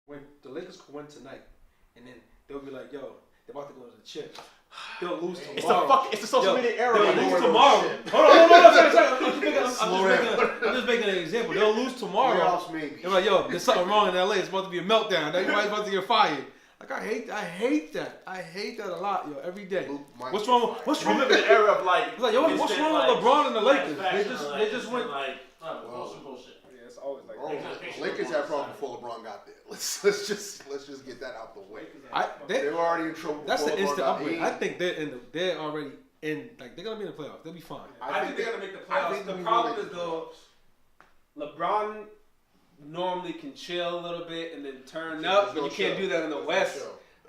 when the Lakers could win tonight, and then they'll be like, yo, they're about to go to the chip. They'll lose tomorrow. It's the social media era. They'll lose tomorrow. Hold on, I'm just making an example. They'll lose tomorrow. They're like, yo, there's something wrong in LA. It's about to be a meltdown. Everybody's about to get fired. Like I hate that. I hate that a lot, yo. Every day. What's wrong? What's wrong? We live in an era of like yo, what's wrong with LeBron and the Lakers? They just went like bullshit. Yeah, it's always like Lakers had problems before LeBron got there. Let's just get that out the way. They were already in trouble. That's the before instant LeBron upgrade. got I think they're already in. Like they're gonna be in the playoffs. They'll be fine. I think they're gonna make the playoffs. The problem is though, LeBron normally can chill a little bit and then turn up, but you can't do that in the West.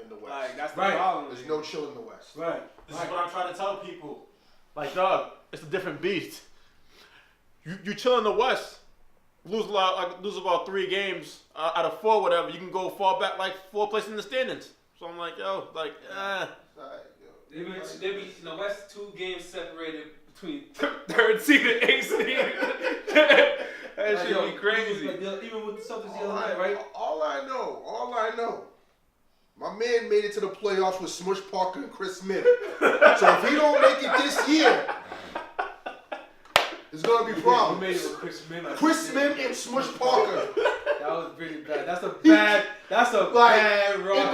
In the West. Like that's the problem. There's no chill in the West. Right. This is what I'm trying to tell people. like dog. It's a different beast. You chill in the West. Lose about 3 games out of 4, whatever. You can go fall back like 4 places in the standings. So I'm like, yo, like, They be in the West 2 games separated between 3rd seed and 8th seed. That should be crazy. Like, even with the Celtics the other night, right? All I know. My man made it to the playoffs with Smush Parker and Chris Smith. So if he don't make it this year, there's gonna be problems. He made it with Chris Smith. Chris Smith and Smush Parker. That was really bad. That's a bad roster.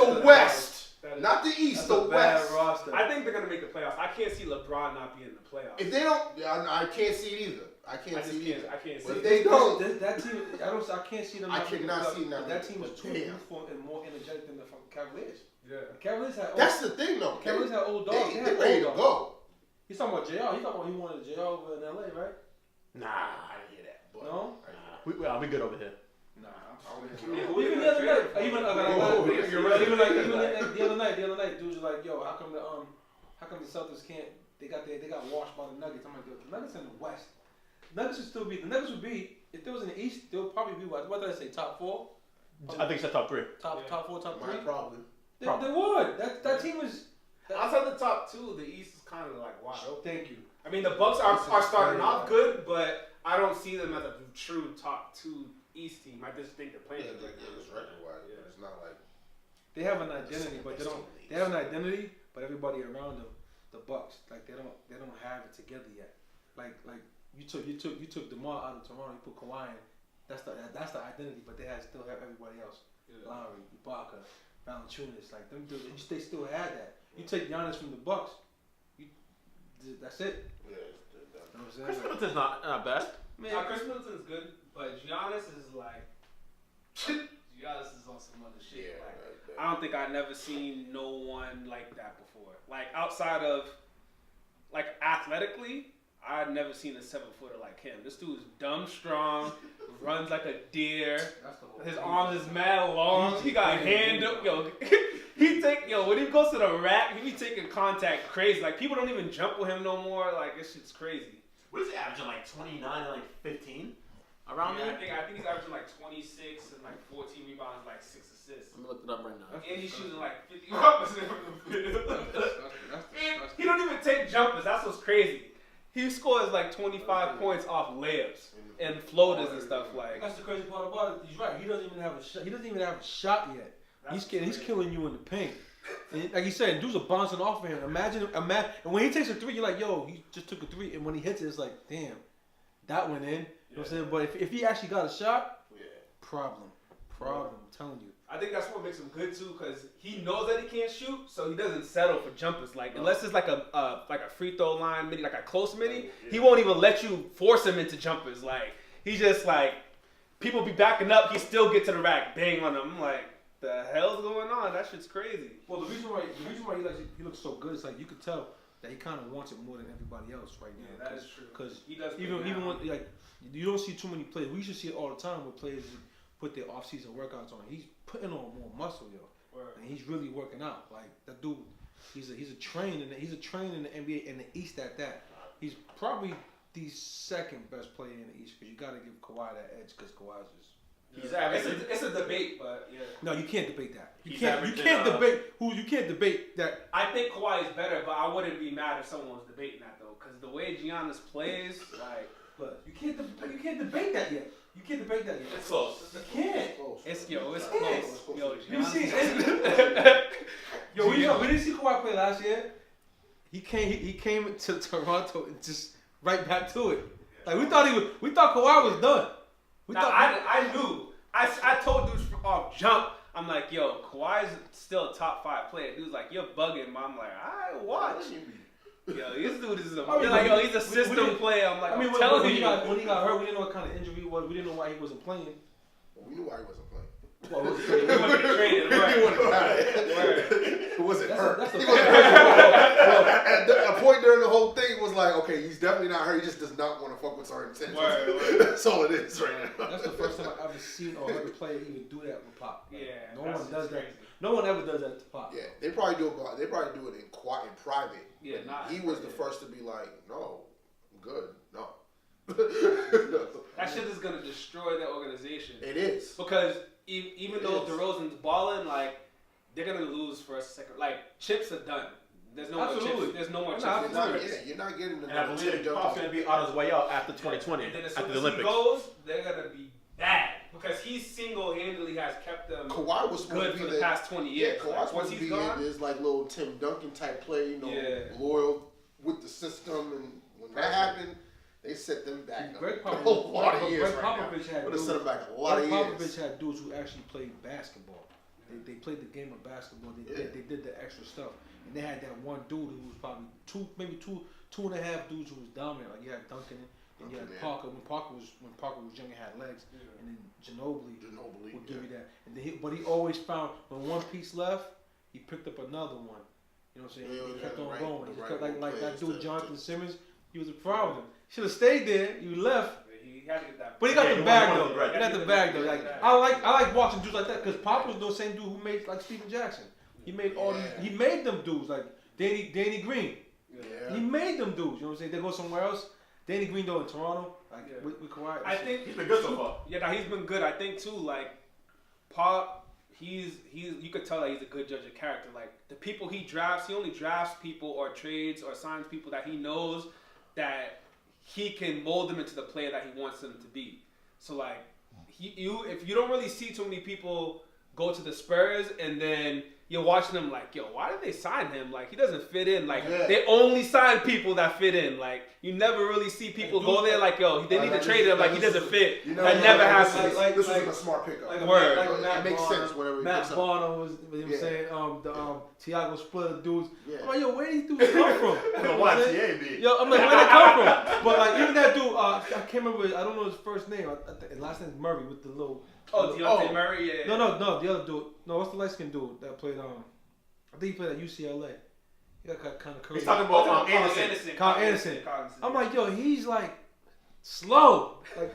In the West. Not the East, That's the a bad West. roster. I think they're gonna make the playoffs. I can't see LeBron not being in the playoffs. If they don't, I can't see it either. I can't see it either. I can't see But it. if they don't, That team, I can't see them. I cannot see them. That team was too Damn. youthful and more energetic than the fucking Cavaliers. Yeah. The Cavaliers had. That's the thing, though. Cavaliers had old dogs. They had ready to old dogs. go. He's talking about JR. He's talking about he wanted JR over in LA, right? nah, I didn't hear that. But No. we good over here. Nah. Even the other night, even the other night, dudes were like, "Yo, how come the Celtics can't? They got washed by the Nuggets." I'm like, "Yo, the Nuggets in the West. Nuggets would still be. The Nuggets would be if there was in the East. They'll probably be what did I say? Top 4? I think it's top 3. Top 4, top 3. Probably. They would. That team was. Outside the top 2, the East is kind of like wide open. Thank you. I mean, the Bucks are starting off good, but I don't see them as a true top 2 East team. I just think they're playing Yeah, good. it's record-wise. It's not like They have an identity, but they don't. They have an identity, but everybody around them, the Bucks, like they don't have it together yet. Like you took DeMar out of Toronto, you put Kawhi in. That's the identity, but they still have everybody else. Yeah. Lowry, Ibaka, Valanciunas, like them dudes, they still had that. You take Giannis from the Bucks, that's it. yeah. You know what I'm Chris saying? Middleton's not bad. Now, Chris Middleton's good, but Giannis is like Giannis is on some other shit. Yeah, Like, right. I don't think I've never seen no one like that before. Like outside of like athletically, I've never seen a 7-footer like him. This dude is dumb strong, runs like a deer. That's the whole His thing. arms is mad long. He got hand up, yo. When he goes to the rack, he be taking contact crazy. Like people don't even jump with him no more. Like this shit's crazy. What is he averaging, like 29 and like 15? Around Yeah, there? I think he's averaging like 26 and like 14 rebounds, like 6 assists. Let me look it up right now. And he's shooting like 50 That's He don't even take jumpers. That's what's crazy. He scores like 25 points off layups and floaters and stuff like. That's the crazy part about it. He's right. He doesn't even have a shot. He doesn't even have a shot yet. He's killing you in the paint. And like you said, dudes are bouncing off of him. Imagine. And when he takes a 3, you're like, yo, he just took a 3. And when he hits it, it's like, damn, that went in. You know what I'm saying? But if he actually got a shot, problem. I'm telling you. I think that's what makes him good too, because he knows that he can't shoot, so he doesn't settle for jumpers. Like unless it's like a free throw line mini, like a close mini, he won't even let you force him into jumpers. Like he just like people be backing up, he still get to the rack, bang on them. I'm like, the hell's going on? That shit's crazy. Well, the reason why he looks so good is like you could tell that he kind of wants it more than everybody else right now. Yeah, that is true. Because He does even play now. when like you don't see too many players. We used to see it all the time where players put their off-season workouts on. He's putting on more muscle, yo, and he's really working out. Like that dude, he's a train in the NBA in the East at that. He's probably the second best player in the East because you got to give Kawhi that edge because Kawhi's just. It's a debate, but yeah. No, you can't debate that. You can't debate that. I think Kawhi is better, but I wouldn't be mad if someone was debating that though, because the way Giannis plays, like, But you can't debate that yet. You can't debate that yet. It's close. You can't. it's close. You see, yo, we didn't see Kawhi play last year. He came to Toronto and just right back to it. Like we thought Kawhi was done. I knew. I told dudes off jump. I'm like, yo, Kawhi's still a top 5 player. Dude's like, you're bugging. I'm like, I watch. Yo, this dude is he's a system player. I'm like, I'm telling you. When he got hurt, we didn't know what kind of injury it was. We didn't know why he wasn't playing. We knew why he wasn't playing. Well, He wasn't traded, right? It wasn't hurt. That's He the wasn't hurt. At a point during the whole thing was like, okay, he's definitely not hurt. He just does not want to fuck with certain intentions. That's all it is right now. That's the first time I've ever seen or heard a player even do that with Pop. Yeah, no one does that. crazy. No one ever does that to Pop. Yeah, they probably do it. They probably do it in quiet, in private. Yeah, not. He was the first to be like, no, I'm good. No. That shit is gonna destroy their organization. It is. Because even though DeRozan's balling, like they're gonna lose first, second. Like chips are done. There's no more chips. There's no more chips. You're not getting the And I believe Pop's going to be on his way out after 2020, And then as after soon the as Olympics. he goes, they're gonna be bad because he single-handedly has kept them Kawhi was good for the past 20 years. Yeah, Kawhi's Like, supposed once to he's be gone, this like little Tim Duncan type player, Yeah. loyal with the system, and when that happened, they set them back Greg a lot of years Greg right now. Popovich had Would have dudes. set them back a lot of Greg years. Popovich had dudes who actually played basketball. They played the game of basketball. They did the extra stuff, and they had that one dude who was probably two and a half dudes who was dominant. Like you had Duncan and you had Parker. When Parker was young and had legs, and then Ginobili would give you that. And then but he always found when one piece left, he picked up another one. You know what I'm saying? He kept on going. He kept, like that dude Jonathan Simmons. He was a problem. Should have stayed there. You left. he had to get that. But he got the bag though. Right. He got the bag though. Like I like watching dudes like that because Pop was the same dude who made like Steven Jackson. He made all these. He made them dudes like Danny Green. Yeah. He made them dudes. You know what I'm saying? They go somewhere else. Danny Green though in Toronto, like with Kawhi. I think He's been good so far. Yeah, he's been good. I think too. Like Pop, he's you could tell that he's a good judge of character. Like the people he drafts, he only drafts people or trades or signs people that he knows that he can mold them into the player that he wants them to be. So like if you don't really see too many people go to the Spurs and then you're watching them like, yo, why did they sign him? Like he doesn't fit in. Like they only sign people that fit in. Like you never really see people go there like, yo, they need to trade him. Like he doesn't fit. That never happens. This was a smart pickup. It makes sense whenever Matt Barner was, you know what I'm saying, Tiago Splitter dudes. I'm like, yo, where these dudes come from? I don't know why TAB. Yo, I'm like, where they come from? But like, even that dude, I can't remember. I don't know his first name. His last name's Murray with the little. Deontay Murray. Yeah. No, the other dude. No, what's the light skinned dude that played? I think he played at UCLA. He got kind of curly. He's talking about Anderson. Kyle Anderson. I'm like, yo, he's like slow, like,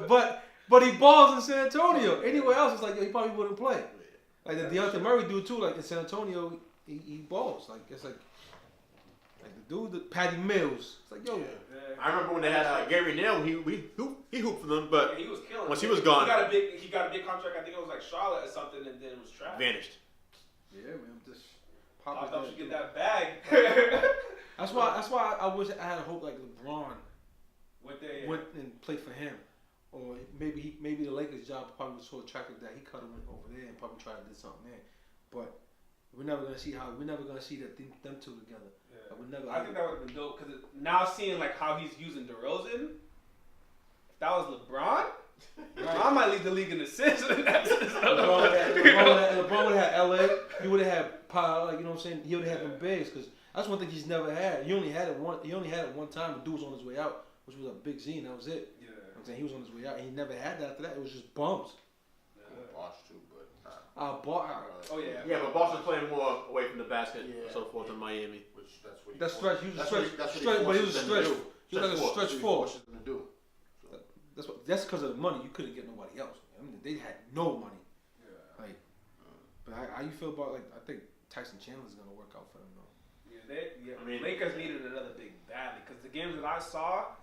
but he balls in San Antonio. Anywhere else, it's like yo, he probably wouldn't play. Like the Deontay Murray dude too. Like in San Antonio, he balls. Like it's like the dude, Patty Mills. It's like yo. I remember when they had Gary Neal. He hooped for them, but he was killing. Once he was gone, he got a big contract. I think it was like Charlotte or something, and then it was trash. Vanished. Yeah, man, just Popped up to get that bag. That's why I wish I had a hope like LeBron went and played for him, or maybe the Lakers job probably was so attractive that he could have went over there and probably tried to do something there. But we're never gonna see that them two together. Yeah. Like, I think that would have been dope because now seeing like how he's using DeRozan, if that was LeBron. I might lead the league in assists. LeBron would have had LA. He would have had power. Like you know what I'm saying. He would have had them bigs because that's one thing he's never had. He only had it one time. The dude was on his way out, which was a big Z, and that was it. Yeah. You know what I'm saying he was on his way out. And he never had that after that. It was just bums. Bosh too, but Yeah, but Bosh was playing more away from the basket and so forth in Miami. That's stretch. He was a stretch, but he was a stretch. He was like a stretch four. That's because of the money. You couldn't get nobody else. I mean, they had no money. Yeah. Like, but how you feel about like? I think Tyson Chandler's gonna work out for them though. Yeah, I mean, Lakers needed another big badly because the games that I saw,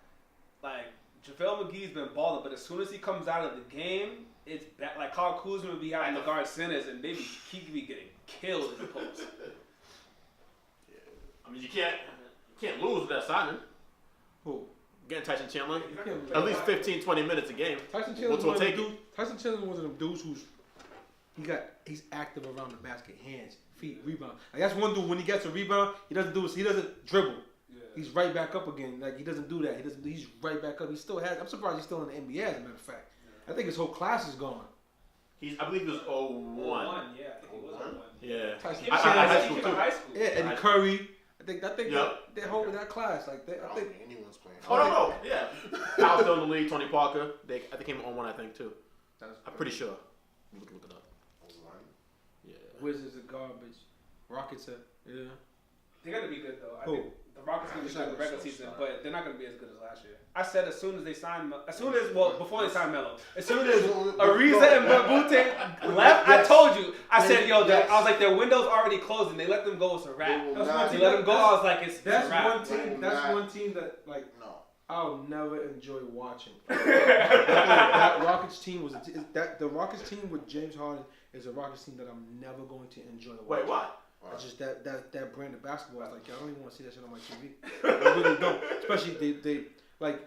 like JaVale McGee's been balling, but as soon as he comes out of the game, it's bad. Like Kyle Kuzma would be having the guard centers, and he could be getting killed in the post. I mean, you can't lose with that signing. Who? Getting Tyson Chandler at At least 15, 20 minutes a game. Tyson Chandler's one of them dudes. Tyson Chandler's one of them dudes he's active around the basket, hands, feet, rebound. Like that's one dude. When he gets a rebound, he doesn't dribble. Yeah. He's right back up again. Like he doesn't do that. He's right back up. He still has. I'm surprised he's still in the NBA. As a matter of fact, I think his whole class is gone. I believe he was 01. Yeah, I think he was 01. Yeah. Tyson He I- was I- I- in high school, high school. Yeah, Eddie Curry. I think Yep. that class. Like I I don't think think anyone's playing. Oh no, yeah. Kyle's still in the league. Tony Parker. I think came on 1, I think too. I'm pretty sure. Look it up. Yeah. Wizards are garbage. Rockets are They're gonna be good though. I Who? think the Rockets gonna be good in the regular So season, sorry. but they're not gonna be as good as last year. I said as soon as they sign, before they sign Melo, as soon as Ariza and Babute left, I told you. I said, yo, I was like, their window's already closing. They let them go. It's a wrap. They will That's not. one They let them go. I was like, it's a that's wrap. one team. That's Nah. one team that like No. I'll never enjoy watching. that Rockets team the Rockets team with James Harden is a Rockets team that I'm never going to enjoy watching. Wait, what? It's just that brand of basketball. It's like I don't even want to see that shit on my TV. I really don't. Especially they like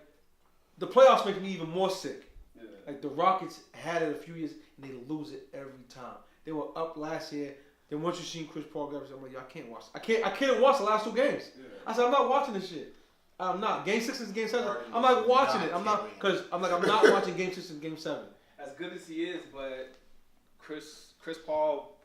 the playoffs make me even more sick. Yeah. Like the Rockets had it a few years and they lose it every time. They were up last year. Then once you seen Chris Paul get, I'm like, yo, I can't watch. I can't watch the last 2 games. Yeah. I said I'm not watching this shit. I'm not. Game 6 and Game 7. Harden I'm not watching not it. I'm not killing. because I'm not watching Game 6 and Game 7. As good as he is, but Chris Paul,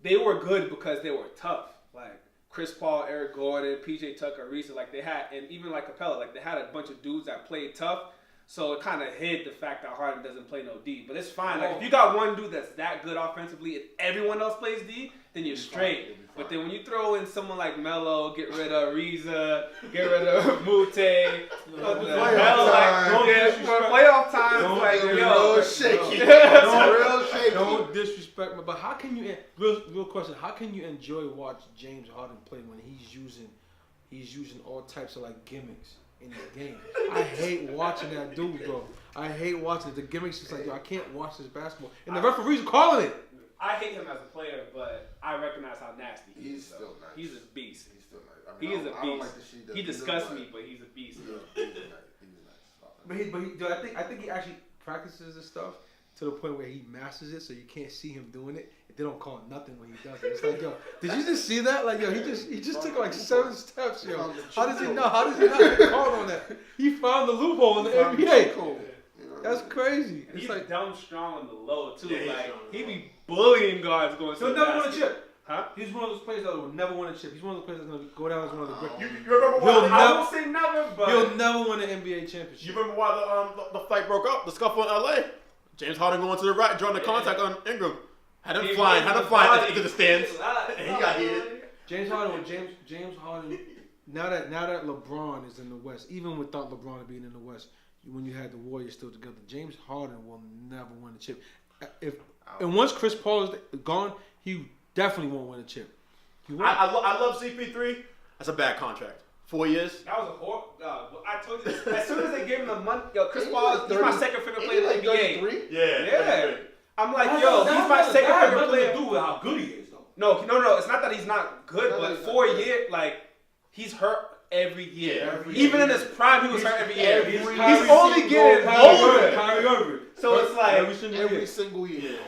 they were good because they were tough. Like Chris Paul, Eric Gordon, PJ Tucker, Ariza, like they had, and even like Capella, like they had a bunch of dudes that played tough. So it kind of hid the fact that Harden doesn't play no D. But it's fine. Like if you got one dude that's that good offensively and everyone else plays D, then you're straight. But then when you throw in someone like Melo, get rid of Ariza, get rid of Mute, what the Playoff hell, time. like, yeah, for playoff time, Don't it's like, get yo, real shaky. Don't- Real shaky. Don't disrespect me, but how can you? Real question. How can you enjoy watch James Harden play when he's using all types of like gimmicks in the game? I hate watching that dude, bro. I hate watching it. The gimmicks is like, yo, I can't watch this basketball, and the referees are calling it. I hate him as a player, but I recognize how nasty he He's is. though. still nice. He's a beast. He's still nice. I He mean, is a I don't beast. like the shit does. He does disgusts like- me, but he's a beast. He's nice. He's nice. But I think he actually practices this stuff to the point where he masters it, so you can't see him doing it. They don't call nothing when he does it. It's like, yo, did you just see that? Like, yo, he just took like 7 steps, yo. How does he know? How does he not get called on that? He found the loophole in the NBA. Cool. You know? That's crazy. It's He's like dumb strong on the low too. Yeah, he's like strong on the he low. be bullying guards going to he'll the never win a basket. chip. Huh? He's one of those players that will never win a chip. He's one of those players that's gonna go down as one of the great. You remember He'll why? I never- won't say never, but He'll never win an NBA championship. You remember why the fight broke up? The scuffle in LA. James Harden going to the right, drawing the contact on Ingram. Had him flying into the stands. And he got hit. James Harden. Now that LeBron is in the West, even without LeBron being in the West, when you had the Warriors still together, James Harden will never win a chip. And once Chris Paul is gone, he definitely won't win a chip. He won't. I love CP3. That's a bad contract. 4 years. that was a horrible. I told you this. As soon as they gave him the money, yo, Chris Ain't Paul, he he's my like second favorite player in the NBA. 33? Yeah. I'm like, yo, he's my second favorite player. do with how good he is, though. No. It's not that he's not good, Not that but he's 4 not good. years, like, he's hurt every year. Yeah, every Even year. in his prime, he was hurt every year. Every He's only getting older. Kyrie Irving. So it's like, every single Every year. single year. Yeah.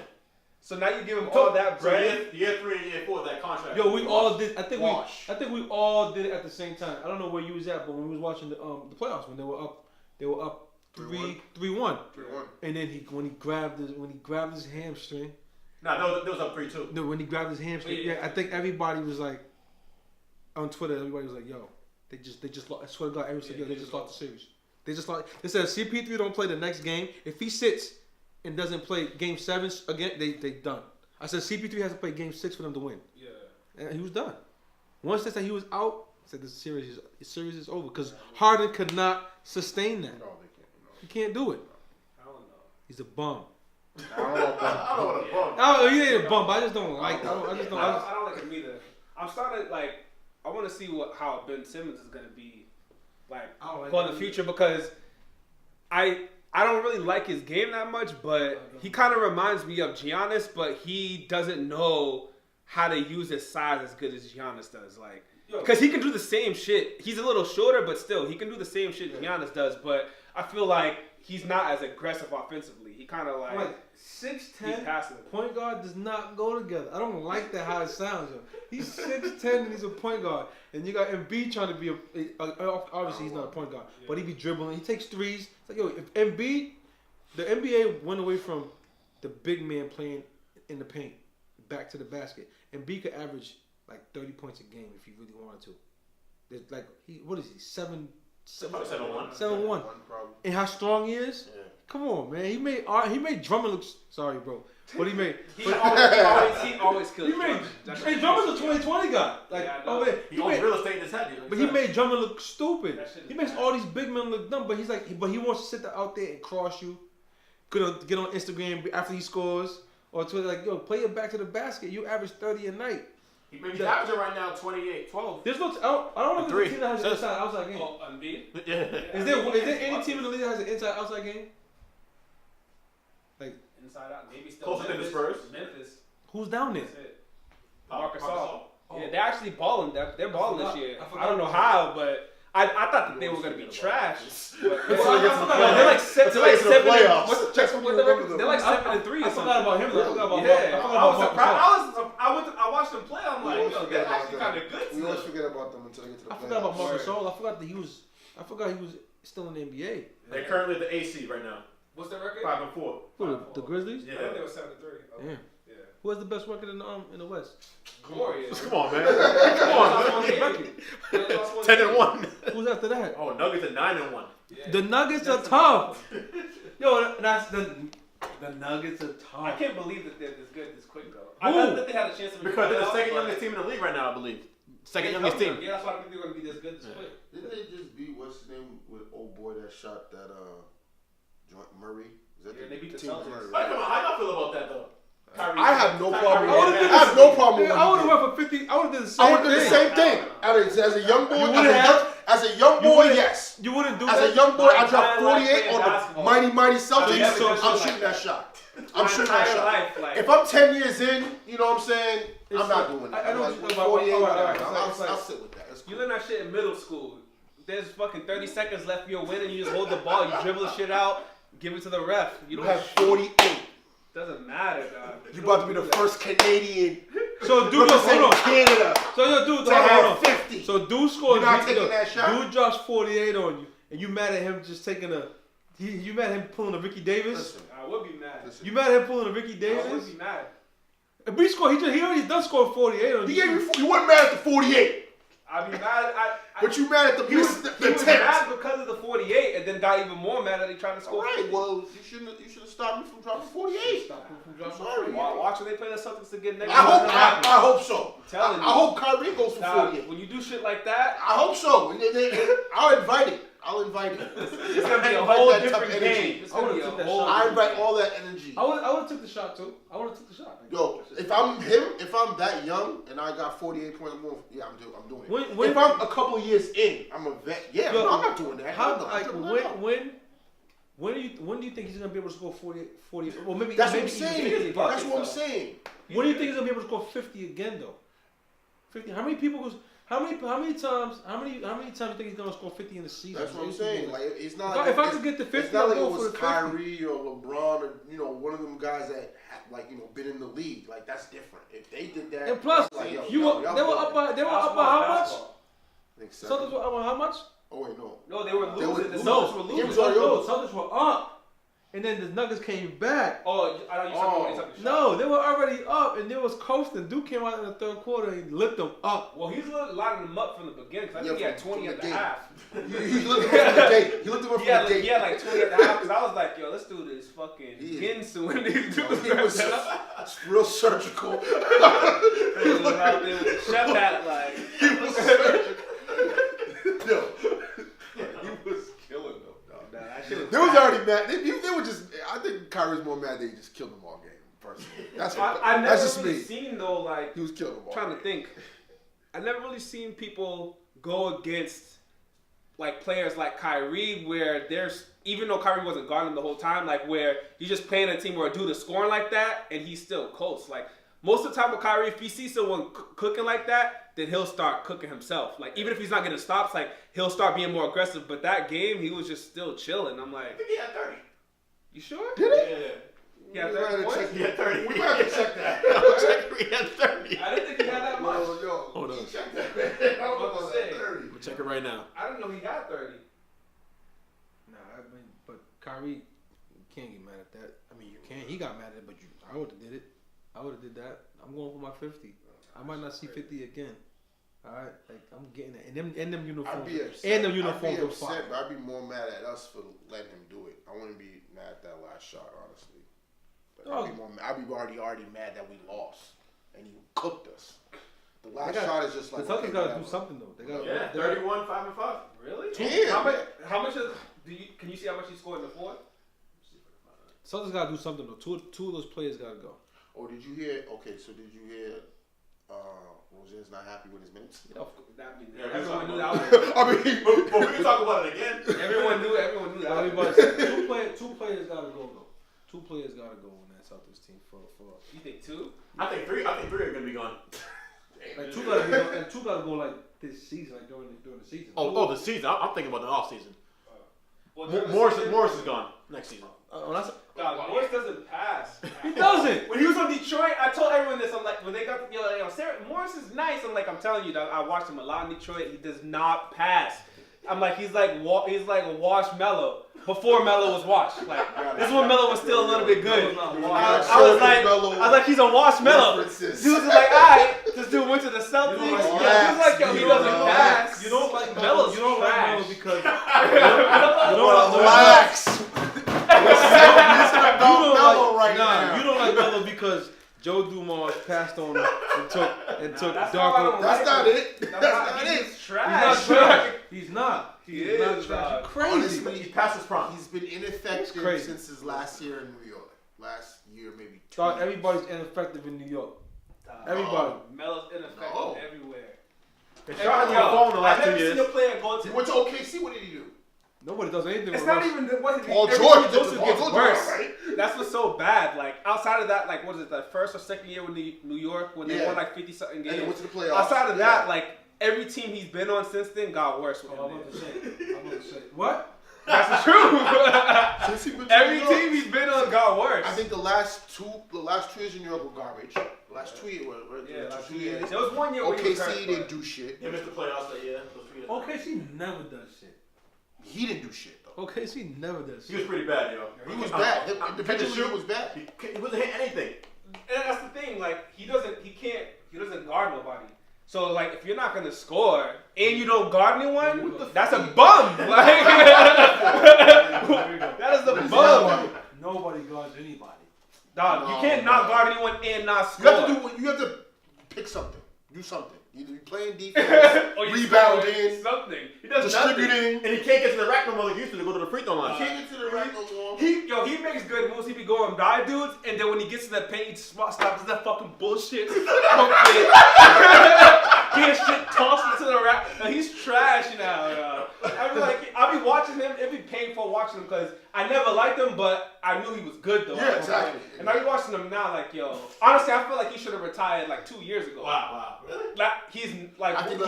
so now you give him all that So bread. year 3 and year 4 of that contract. Yo, we all did. I think Wash. we all did it at the same time. I don't know where you was at, but when we was watching the playoffs, when they were up 3-1, 3-1. and then when he grabbed his hamstring. Nah, there was up 3-2. No, when he grabbed his hamstring, Yeah. I think everybody was like, on Twitter, everybody was like, yo, they just lost. I swear to God, everyone said, yo, they just lost the series. They said CP3 don't play the next game. If he sits and doesn't play game 7 again, they done. I said CP3 has to play game 6 for them to win. Yeah. And he was done. Once they said he was out, I said the series is over because Harden could not sustain that. No, they can't. No. He can't do it. I don't know. He's a bum. I don't know about I don't want to bum. Oh, he ain't a bum. But I just don't like. I just don't. I don't like him either. I'm starting to like. I want to see how Ben Simmons is gonna be, like, I don't like for him the future because I don't really like his game that much, but he kind of reminds me of Giannis, but he doesn't know how to use his size as good as Giannis does. Like, because he can do the same shit. He's a little shorter, but still, he can do the same shit Giannis does. But I feel like he's not as aggressive offensively. He kind of like Like he's 6'10". passive. Point guard does not go together. I don't like that how it sounds. Yo. He's 6'10" and he's a point guard, and you got Embiid trying to be obviously he's not a point guard, but he be dribbling. He takes threes. It's like yo, if Embiid, the NBA went away from the big man playing in the paint back to the basket. Embiid could average like 30 points a game if he really wanted to. There's like what is he 7'1"? 7'1". Problem. And how strong he is? Yeah. Come on, man. He made Drummond look. Sorry, bro, but he made. He always kills. He made. That's Hey, Drummond's a 2020 guy. Like Yeah, I know. over there. He owns real estate in his head. But he made Drummond look stupid. That shit is He makes bad. all these big men look dumb. But he's like, but he wants to sit out there and cross you. Get on Instagram after he scores or Twitter. Like, yo, play it back to the basket. You average 30 a night. He's averaging right now 28, 12. There's no. I don't know if there's a team that has an Says- inside outside game. Oh, Embiid? Yeah. Is there any team in the league that has an inside outside game? Like, Inside out, maybe still. Closer than the Spurs? Memphis. who's down there? That's it. Marcus Marcus Gasol. Gasol? Yeah, they're actually balling. They're balling forgot- this year. I forgot I don't know about how, but I thought that they were gonna be trash. But Until they get to the playoffs. they're like seven. Until they get to the Seven. playoffs. What's That's when what you the remember record? them. They're like 7-3 or I something. forgot about him. I forgot about. Yeah, I forgot I about was Marcus surprised. Gasol. I watched them play. I'm We like, always yo, forget they're about actually them. kind of good. We always still. forget about them until they get to the I forgot about playoffs. Marcus Gasol. I forgot that he was. I forgot he was still in the NBA. They're currently the AC right now. What's the record? 5-4. Who, the Grizzlies? Yeah. I think they were 7-3. Damn. Yeah. Who has the best record in the West? Warriors. Come on, man. Come on, man. 10-1. Who's after that? Oh, Nuggets are 9-1. The Nuggets are tough. Yo, that's the Nuggets are tough. I can't believe that they're this good this quick though. Who? I thought that they had a chance to make Because they're the playoffs, second but- youngest team in the league right now, I believe. Second Yeah, youngest team. Yeah, that's why I think they're going to be this good this quick. Didn't they just beat what's his name with old boy that shot that joint Murray? Is that Yeah, they beat the team Celtics. Murray? Hey, come on, how y'all feel about that though? Kyrie. I have no problem. I would've I did have no problem with I what would he have did. went for 50. I would have did the I same would do the thing. same thing. As a young boy, You wouldn't have. as a young You boy, wouldn't- yes. You wouldn't do As that. a young boy, I My dropped entire life 48 playing on the basketball. mighty Celtics. never did I'm shit shooting like that that. shot. My I'm shooting that entire shot. life, like, If I'm 10 years in, you know what I'm saying? It's I'm not like- doing I that. know I'm what like, you're talking 48, about. whatever. Alright, it's like- I'll sit with that. That's you cool. learn that shit in middle school. There's fucking 30 seconds left for your win, and you just hold the ball, you dribble the shit out, give it to the ref. You You don't have 48. Doesn't matter, dog. You're about to be the first Canadian So dude, hold representing on. Canada So yo, dude, to hold have on. 50. So dude scores. You're not taking that shot? Dude drops 48 on you, and you mad at him just taking a. You mad at him pulling a Ricky Davis? Listen, I would be mad. listen. You mad at him pulling a Ricky I Davis? would be mad. If we score, he already done scored 48 on He you. gave you. You weren't mad at the 48, I'd be mad. but you mad at the He was the mad attempt. because of the 48, and then got even more mad that he tried to All score. right. 50. Well, you shouldn't have stopped me from dropping 48. I'm sorry. Watch when they play the Celtics again next I hope. year. I hope so. telling I you. hope Kyrie goes for Nah, 48. when you do shit like that, I hope so. I'll invite it. I'll invite it. it's gonna be a I invite whole that type of different energy. game. It's I gonna would've be a took that whole. shot. I invite all that energy. I would have took the shot too. I would have took the shot. Yo, if I'm him, if I'm that young and I got 48 points more, yeah, I'm doing it. When- if I'm a couple years in, I'm a vet. Yeah, Yo, no, I'm not doing that. How No, like I'm not. when do you think he's gonna be able to score 40? Well, maybe That's what maybe I'm even saying. 50 That's buckets, what I'm though. saying. When do you think he's gonna be able to score 50 again though? 50. How many times? How many times do you think he's gonna score 50 in the season? That's what I'm saying. Like it's not. If I it's- could get to 50, it's not like I'll it go for was the 50. Kyrie or LeBron or one of them guys that have been in the league. Like that's different. If they did that, And plus, it's like, yo, they were up by how much? I think Celtics seven. were up by how much? Oh wait, no. No, they were They losing. were- The no, Celtics were the losing. games already over. Celtics were up, and then the Nuggets came back. Oh, I know you Oh. talking shit. No, they were already up, and there was coasting. Duke came out in the third quarter and lit them up. Well, he's lining them up from the beginning. Cause I think he had from 20 at the the gate. half. He looked at him from the gate. He looked at him from He the had, gate. he had like 20 at the half. Cause I was like, yo, this dude is fucking He is. Ginsu in these Yo, dudes. he was real surgical. He was out there with the chef hat like. He was surgical. Yo, he was killing them. dog. Nah, that shit was They was bad. already mad. They were just. I think Kyrie's more mad that he just killed them all game. Personally, that's I never that's just really me. seen though like. He was killing them all. Trying to think. I never really seen people go against like players like Kyrie where there's even though Kyrie wasn't guarding him the whole time, like where he's just playing a team where a dude is scoring like that and he's still close. Like most of the time with Kyrie, if he sees someone cooking like that, then he'll start cooking himself. Like even if he's not getting stops, like he'll start being more aggressive. But that game, he was just still chilling. I'm I like, think he had 30. You sure? Did it? Yeah, We gotta 30 points? check He had 30. We might have to check that. He had 30. I didn't think he had that much. Yo, Hold on. check that, man. I don't know About to about say. that 30. We'll check it right now. I didn't know he got 30. Nah, I mean, but Kyrie, you can't get mad at that. I mean, you can. He got mad at it, but I would have did it. I would have did that. I'm going for my 50. I might not see 50 again. All right, like I'm getting it, and them uniforms, I'd be upset. and them uniforms I'd be are upset, fire. but I'd be more mad at us for letting him do it. I wouldn't be mad at that last shot, honestly. But I'd be already mad that we lost and you cooked us. The last shot is just like The Celtics okay, got to whatever. do something though. They got Yeah, 31, 5 and 5. Really? Damn. How much of can you see how much he scored in the fourth? Celtics got to do something though. Two of those players got to go. Oh, did you hear? Okay, so did you hear? Roseanne's not happy with his minutes. Yeah, of course. That means Yeah, everyone knew we that. I mean, But we can talk about it again. Everyone knew that. Everybody, two players got to go though. Two players got to go on that Celtics team for. You think two? I think three are gonna be gone. Like two got to go, and two got to go like this season, like during the season. Oh, the season. I'm thinking about the off season. Well, during the Morris season- is gone next season. That's Dog, Morris doesn't pass. he doesn't. When he was on Detroit, I told everyone this. I'm like, when they got Sarah, Morris is nice. I'm telling you, dog, I watched him a lot in Detroit. He does not pass. I'm like, he's like a washed Melo before Melo was washed. Like this is when Melo was still a little bit good. I was like, he's a washed Melo. Dudes is like, alright, this dude went to the Celtics. He was like, yo, he doesn't pass. You don't like Melo's You don't like trash. Melo because you don't like relax. You don't like Melo because Joe Dumars passed on him and took that's Darko. That's not it. That's That's not he's it. trash. He's not trash. He's not. He He's is, not trash. dog. You crazy. Honestly, He passed his prime. He's been ineffective crazy. since his last year in New York. Last year, maybe 2 Dog, years. everybody's ineffective in New York. Dog. Everybody. Melo's ineffective No. everywhere. They tried him on the phone the last I've 2 never seen years. a player go He to. went to OKC. What did he do? Nobody does anything It's with not Russ. even what Paul every George team did goes the to Paul gets George worse. right? That's what's so bad. Like outside of that, like what is it? The first or second year with New York when they Yeah. won like 50 something And they games. went to the playoffs. Outside of that, Yeah. like every team he's been on since then got worse with Oh, him. I'm about to say. What? That's true. Since he been to Every New York, team he's been on got worse. I think the last two years in New York were garbage. The last 2 years were Yeah, last 2 2 years. There was 1 year where he was hurt, OKC didn't do shit. They missed the playoffs that year. Those 3 years. OKC never does shit. He didn't do shit though. OKC never does He was shit. pretty bad, yo. He was bad. Catch a Individually, shoot. he was bad. He wasn't hitting anything. And that's the thing, like he doesn't guard nobody. So like if you're not gonna score and you don't guard anyone, that's a bum. Like that is a bum. Nobody guards anybody. Dog, you No, can't not guard anyone and not You score. have to do. You have to pick something. Do something. Either you playing defense, Or you rebounding, score something. He does nothing. distributing. And he can't get to the rack no more like he used to go to the free throw line. Can't get to the rack no more. He makes good moves. He be going by dudes, and then when he gets to the paint, he stops that fucking bullshit. Get shit tossed into the rack. Now he's trash now. I be watching him. It'd be painful watching him because I never liked him, but I knew he was good though. Yeah, exactly. And I be watching him now, like yo. Honestly, I feel like he should have retired like 2 years ago. Wow. Really? Like he's like I think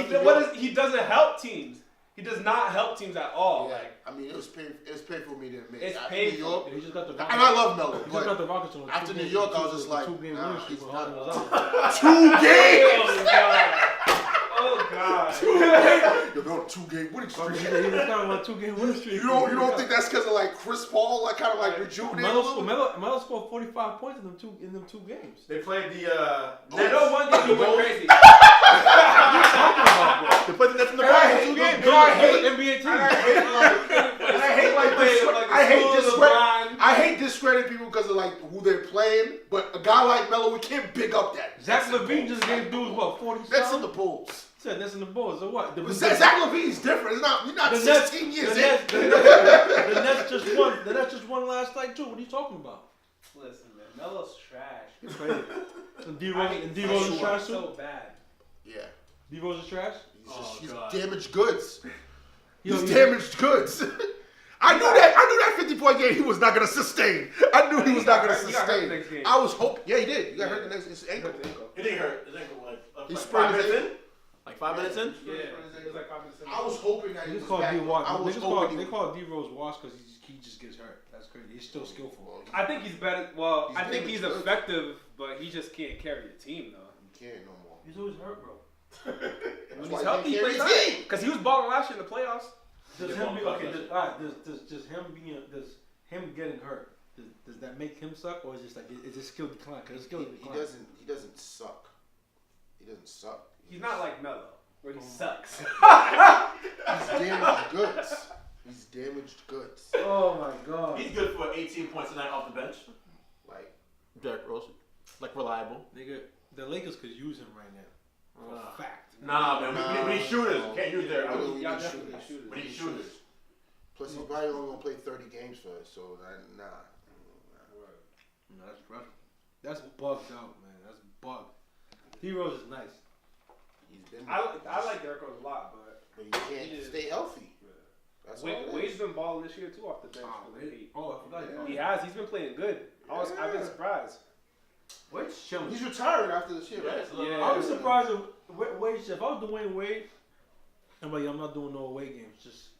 he doesn't help teams. He does not help teams at all. Yeah, Like I mean, it was painful for me to admit. It's After painful. New York, He just got the and I love Melo, He just got but the Rockets on. after New York, I was just like, 2-game nah, winning streak he's when not. Harden was out. 2 games. Oh god. You're going 2-game winning He streak. just got on a 2-game winning streak. You don't think that's because of like Chris Paul, like kind of like rejuvenated a little? Melo scored 45 points in them two games. They played the I Nets. know one game he went crazy. They played the Nets in the finals in 2 games. NBA team. I hate discrediting people because of like who they're playing, but a guy like Melo, we can't big up that. Zach LaVine just gave dudes what 40 That's in something? the Bulls. Said that's in the Bulls. So what? But Zach LaVine's different. It's not. You're not The 16 years the in. The Nets just won. The Nets just won last night too. What are you talking about? Listen, man, Melo's trash. It's crazy. And D I Rose hate and D Rose is trash too. so bad. Yeah, D Rose is trash. he's God. damaged goods. He's Yo, damaged goods. I knew that 50-point game he was not gonna sustain. I knew he was not gonna He got hurt the sustain. next game. I was hoping. Yeah, he did. He got hurt the next. His ankle. It didn't hurt. His ankle like He like sprained 5 his minutes ankle. Like 5 minutes in? Yeah, it was like 5 minutes in. I was hoping that he Niggas was call back. D Wash. I was They hoping call D Rose Wash because he just gets hurt. That's crazy. He's still skillful. I think he's better. Well, He's I think he's damaged goods. effective, but he just can't carry the team though. You can't no more. He's always hurt, bro. When That's he's why healthy, he he can't plays carry his hurt. team. Because he was balling last year in the playoffs. Does Yeah, him be well, okay? that's- All right. Does him getting hurt? Does that make him suck, or is it just like is it skill decline? Because skill He decline. doesn't suck. He doesn't suck. He's not like Melo, where he sucks. He's damaged goods. He's damaged goods. Oh my god. He's good for 18 points a night off the bench. Like Derrick Rose. Like reliable. Nigga, the Lakers could use him right now. For a fact. Nah, man. We need shooters. no. Can't use Derrick I Rose. mean, we Y'all need definitely shooters. shooters. We need shooters. Plus, he's probably only gonna play 30 games for us, so nah. No, that's rough. That's bugged out, man. That's bugged. D Rose is nice. He's been. I like Derrick Rose a lot, but But you can't he is- stay healthy. That's all it Wade's is. been balling this year too off the bench. for the Heat. Oh, I forgot. He has. He's been playing good. I've been surprised. Wade's chilling. He's retiring after this year, right? Yeah. I was surprised if Wade. If I was Dwayne Wade, I'm like, I'm not doing no away games. Just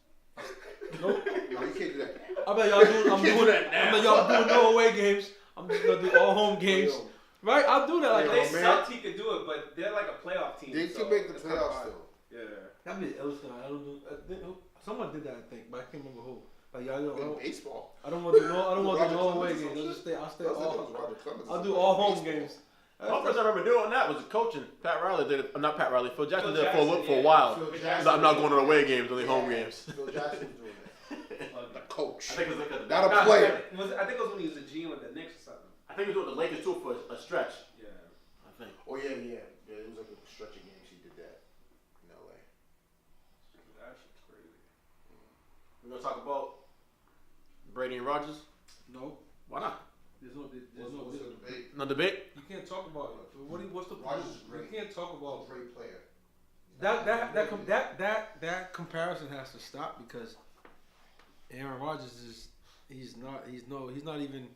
nope. No, you can't do that. I'm like, y'all doing. I'm doing that now. I'm like, y'all doing no away games. I'm just gonna do all home games. Yo, Right? I'll do that. Like, If Yo, they man. sucked, he could do it, but they're like a playoff team. they so can make the it's kinda playoffs hard. still. Yeah. that be Elson. I don't do. Someone did that, I think, but I can't remember who. Like, y'all In don't. baseball. I don't want to do no. I don't want to do Roger no away Clemens or games. I'll just stay. I'll stay That's all. Roger Clemens. I'll do all home Baseball. games. One person I remember doing that was coaching. Pat Riley did it. Not Pat Riley. Phil Jackson Phil did it Jackson, for a yeah. while. Phil He's Jackson. like, I'm not going to the away games, only home Yeah. games. Phil Jackson was doing that. The coach. I think it was like Not a Nah, player. I think it was when he was a GM with the Knicks or something. I think he was with the Lakers too for a stretch. Yeah. I think. Oh yeah. It was like a stretch of games he did that in LA. That shit's crazy. We're going to talk about Brady and Rodgers. No, Why not? there's no. What's the debate? No debate? You can't talk about it. What's the Rodgers is You great. can't talk about Great player. that comparison has to stop because Aaron Rodgers is he's not even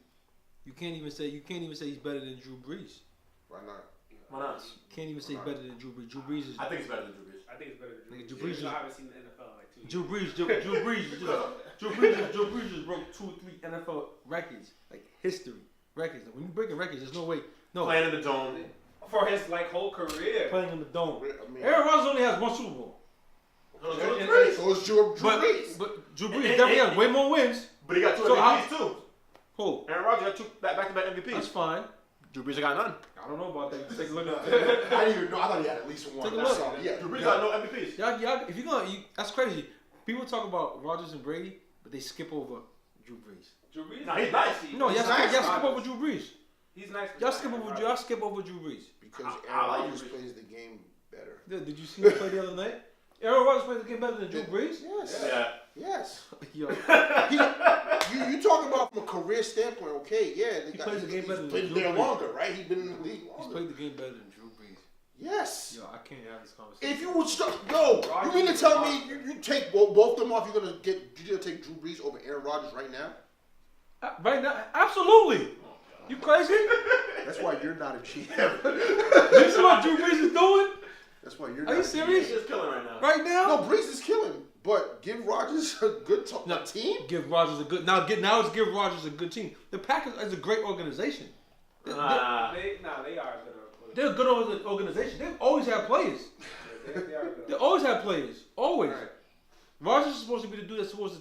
you can't even say he's better than Drew Brees. Why not? Why not? Can't even say he's better than Drew Brees. Drew Brees is I think it's better than Drew Brees. I think it's better than Nigga, Drew Drew Brees. Brees is- I haven't seen the NFL in like 2 years. Drew Brees just broke 2 or 3 NFL records, like history records. When you breaking records, there's no way. No, Playing in the dome. For his like whole career. playing in the dome. I mean, Aaron Rodgers only has 1 Super Bowl. So so is Drew But Brees. Drew Brees definitely has way more wins. But he got 2 So MVPs too. Who? Aaron Rodgers got 2 back-to-back That's MVPs. fine. Drew Brees got none. I don't know about that. Take a look at I didn't even know. I thought he had at least one. Take a That's look. all. Yeah. Drew Brees got no MVPs. Y'all, if you're gonna, that's crazy. People talk about Rodgers and Brady, but they skip over Drew Brees. Drew Brees. Nah, he's nice. No, y'all nice. skip over Drew Brees. He's nice. Y'all skip over Drew Brees. Because I Aaron like Rodgers Drew Brees. plays the game better. Did you see him play the other night? Aaron Rodgers plays the game better than Drew Brees. Yes. Yeah. Yes. Yo, You talking about from a career standpoint? Okay, yeah. He plays the game better than He's been Drew there Brees. longer, right? He's been in the league he's longer. played the game better than Drew Brees. Yes. Yo, I can't have this conversation. If you would start, you mean to tell me you take both them off? You're gonna take Drew Brees over Aaron Rodgers right now? Right now, absolutely. You crazy? That's why you're not a GM. You see what Drew Brees is doing That's why you're. Are not you a serious? He's just killing right now. right now? GM. No, Brees is killing, but give Rodgers a good team. Give Rodgers a good now it's give Rodgers a good team. The Packers is a great organization. They are good. They're a good organization. They've always had players. They are good. They always had players. Always. Right. Rodgers is supposed to be the dude that's supposed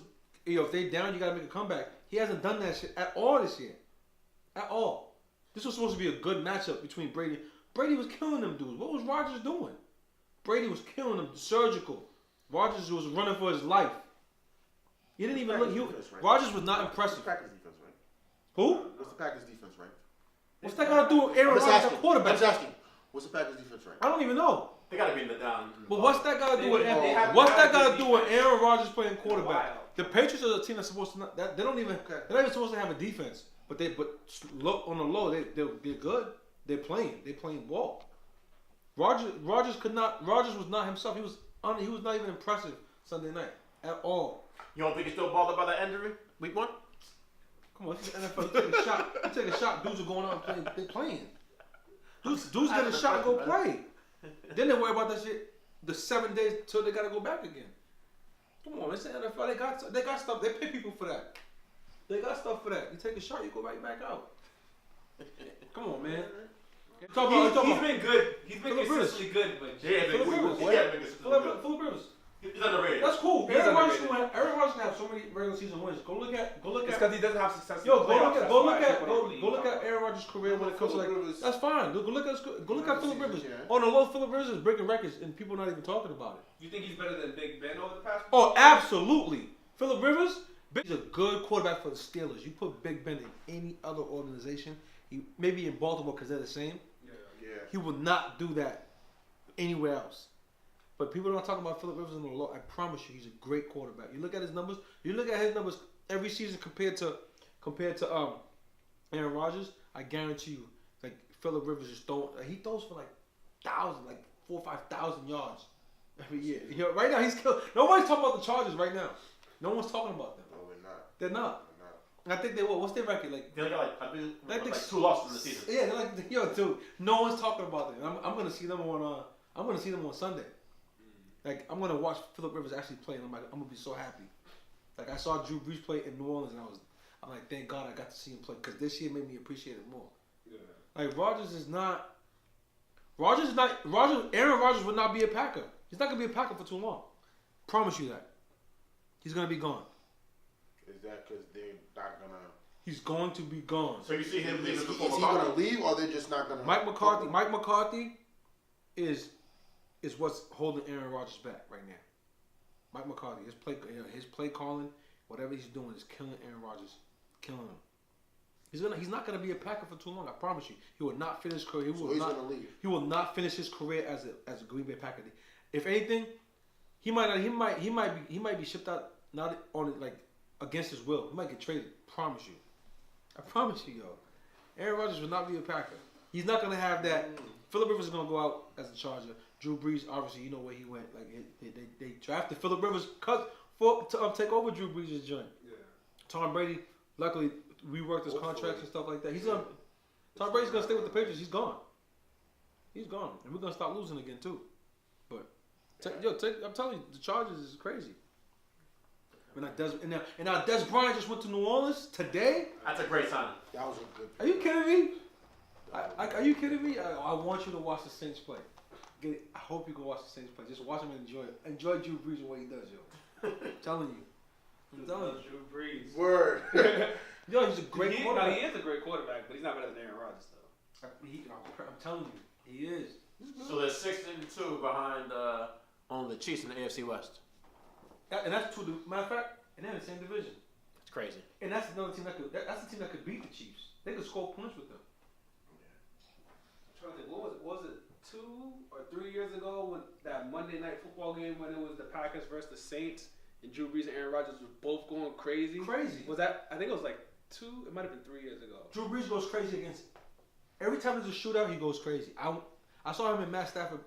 to, if they down, you gotta make a comeback. He hasn't done that shit at all this year. At all. This was supposed to be a good matchup between Brady. Brady was killing them dudes. What was Rodgers doing? Brady was killing them. Surgical. Rodgers was running for his life. He didn't even look. Rodgers was not impressive. Packers defense, right? Who? What's the Packers defense, right? What's that got to do with Aaron Rodgers at I'm quarterback? just asking. What's the Packers defense, right? I don't even know. They gotta be in the down. But what's that got to do with They Aaron? have- What's they that have got good to do with defense. Aaron Rodgers playing Wild. quarterback? The Patriots are the team that's supposed to not. They don't even. Okay. They're not even supposed to have a defense. But low, on the low, they're good. They're playing ball. Rodgers was not himself. He was not even impressive Sunday night at all. You don't think he's still balled up by that injury? Week 1? Come on, this is the NFL. You take a shot. You take a shot. Dudes are going out and playing. They're playing. Dudes get a shot and go play. Then they worry about that shit. the 7 days till they gotta go back again. Come on, it's the NFL. They got stuff. They pay people for that. They got stuff for that. You take a shot, you go right back out. Come on, man. He's been good. He's been Phillip consistently good, but Yeah, Phillip Rivers. Phillip Rivers. He's underrated. That's cool. He's Aaron Rodgers underrated. can have so many regular season wins. Go look at. it's because he doesn't have success. Yo, in the playoffs. That's go why look at people don't really talk about it. Aaron Rodgers' career when it comes to like. Phillip Rivers- That's fine. Go look at Phillip Rivers. Yeah. On the low, Phillip Rivers is breaking records and people not even talking about it. You think he's better than Big Ben over the past? Oh, absolutely. Phillip Rivers, he's a good quarterback for the Steelers. You put Big Ben in any other organization, maybe in Baltimore because they're the same. Yeah. He will not do that anywhere else. But people are not talking about Phillip Rivers in the low. I promise you, he's a great quarterback. You look at his numbers. You look at his numbers every season compared to Aaron Rodgers. I guarantee you, like Phillip Rivers is he throws for like 4,000 or 5,000 yards every year. You know, right now he's killing. Nobody's talking about the Chargers right now. No one's talking about them. No, we're not. They're not. We're not. And I think they will. What's their record? Like, They got I believe, Like like the- 2 losses in the season. yeah, they're like, yo, dude. No one's talking about them. I'm gonna see them on. I'm gonna see them on Sunday. Like, I'm gonna watch Phillip Rivers actually play, and I'm gonna be so happy. Like, I saw Drew Brees play in New Orleans, and I'm like, thank God I got to see him play because this year made me appreciate it more. Yeah. Like, Aaron Rodgers would not be a Packer. He's not gonna be a Packer for too long. Promise you that. He's gonna be gone. Is that because they're not gonna? He's going to be gone. So you see him Is leaving he before gonna McCarthy? leave, or they're just not gonna? Mike McCarthy is what's holding Aaron Rodgers back right now. Mike McCarthy, his play calling, whatever he's doing is killing Aaron Rodgers, killing him. He's not gonna be a Packer for too long. I promise you. He will not finish his career. So he's gonna leave. He will not finish his career as a Green Bay Packer. If anything, he might be shipped out not on it like against his will. He might get traded. Promise you. I promise you, yo. Aaron Rodgers will not be a Packer. He's not gonna have that. Phillip Rivers is gonna go out as a Charger. Drew Brees, obviously, you know where he went. Like they drafted Phillip Rivers to take over Drew Brees' joint. Yeah. Tom Brady, luckily, reworked his contracts and stuff like that. Tom Brady's gonna stay with the Patriots. He's gone. He's gone, and we're gonna start losing again too. But I'm telling you, the Chargers is crazy. And now Des Bryant just went to New Orleans today. That's a great signing. That was a good. Are you kidding me? Are you kidding me? I want you to watch the Saints play. I hope you can watch the Saints play. Just watch him and enjoy it. Enjoy Drew Brees and what he does, yo. I'm telling you. Drew Brees. Word. Yo, he's a great No, quarterback. he is a great quarterback, but he's not better than Aaron Rodgers, though. I'm telling you, he is. So they're 6-2 behind on the Chiefs in the AFC West. And that's two. Matter of fact, and they're in the same division. It's crazy. And that's another team that's the team that could beat the Chiefs. They could score points with them. I'm trying to think, what was it 2 or 3 years ago when that Monday Night Football game when it was the Packers versus the Saints and Drew Brees and Aaron Rodgers were both going crazy? Crazy. Was that? I think it was like 2. It might have been 3 years ago. Drew Brees goes crazy against. Every time there's a shootout, he goes crazy. I saw him and Matt Stafford.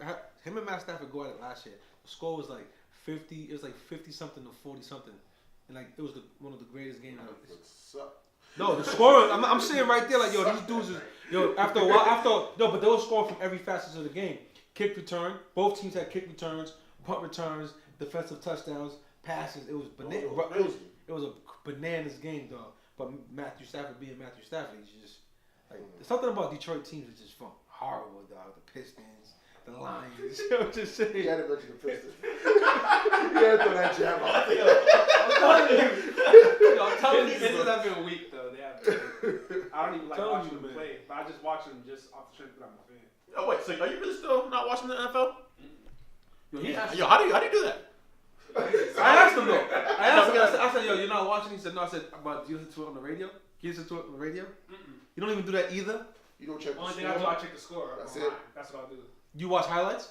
Him and Matt Stafford go at it last year. The score was like 50. It was like 50 something to 40 something, and like it was one of the greatest games. No, the scoring. I'm sitting right there like, yo, these dudes is after a while but they were scoring from every facet of the game. Kick return. Both teams had kick returns, punt returns, defensive touchdowns, passes. It was it was a bananas game, dog. But Matthew Stafford being Matthew Stafford, he's just like something about Detroit teams is just fun. Horrible, dog. The Pistons, the Lions. I'm just saying. You had to mention the Pistons. You had to throw that jab out. I'm telling you, Pistons have been weak though. They have been. I don't even like Telling watching you, them man. play, but I just watch them just off the strength that I'm a fan. Oh wait, so are you really still not watching the NFL? Yo, How do you do that? I asked him though. I said, yo, you're not watching? He said, no. I said, but do you listen to it on the radio? Can you listen to it on the radio? You don't even do that either? You don't check the Only score. thing I do, I check the score. That's online. it. That's what I'll do. You watch highlights?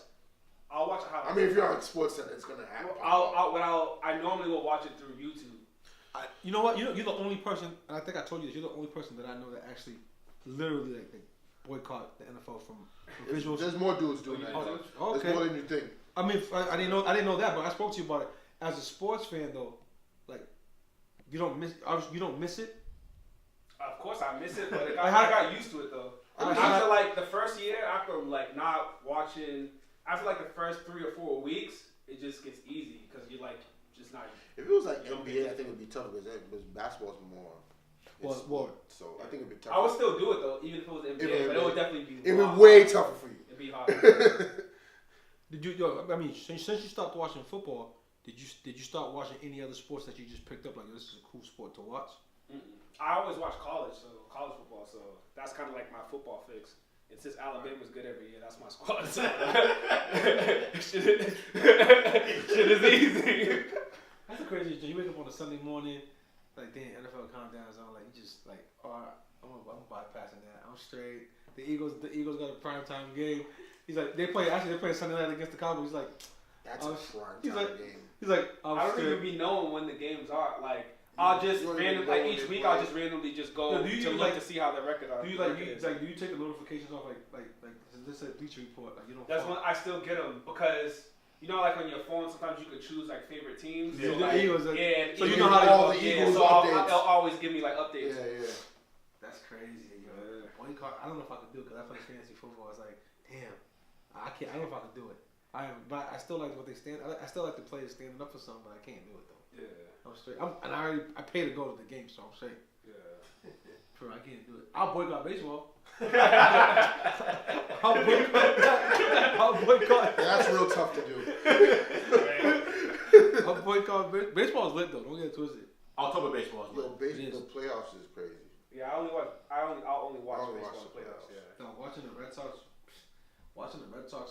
I'll watch a highlight. I mean, if you're on Sports Center, it's gonna happen. I normally will watch it through YouTube. You know what? You're the only person, and I think I told you this. You're the only person that I know that actually, literally, like boycott the NFL from visuals. There's more dudes doing that. Oh, okay. There's more than you think. I mean, I didn't know that, but I spoke to you about it. As a sports fan, though, like you don't miss it. Of course I miss it, but I I got used to it though. I- After like the first year, after like not watching after like the first 3 or 4 weeks, it just gets easy because you're like just not. If it was like NBA, I think it would be tough because basketball's more. Well, so I think it'd be tough. I would still do it though, even if it was NBA, but it would definitely be. It'd be way tougher for you. It'd be hard. Did you? Yo, I mean, since you stopped watching football, did you start watching any other sports that you just picked up? Like, this is a cool sport to watch. I always watch college football, so that's kind of like my football fix. And since Alabama's good every year, that's my squad. So shit is easy. That's the craziest. You wake up on a Sunday morning, like, damn, NFL countdown's on. Like, you just like, all right, I'm bypassing that. I'm straight. The Eagles got a primetime game. He's like, they play Sunday night against the Cowboys. He's like, that's a he's primetime like, game. He's like, I don't even be knowing when the games are. Like, I'll just randomly, like each week, I'll just randomly just go to see how the record are. Do you take the notifications off like this is a Bleacher Report? Like, you don't. That's when I still get them because. You know, like on your phone, sometimes you could choose like favorite teams. Yeah, so, like, Eagles, so you know how all the Eagles updates. They'll always give me like updates. Yeah. That's crazy. Yo. I don't know if I could do it because I play fantasy football. It's like, damn, I can't. I don't know if I could do it. But I still like what they stand. I still like the players standing up for something, but I can't do it though. Yeah. I'm straight. I pay to go to the game, so I'm straight. Yeah. I can't do it. I'll boycott baseball. I'll boycott. That's real tough to do. I'll boycott. Baseball's lit though. Don't get it twisted. October baseball is lit. The playoffs is crazy. Yeah, I'll only watch baseball the playoffs. playoffs. Yeah. No, watching the Red Sox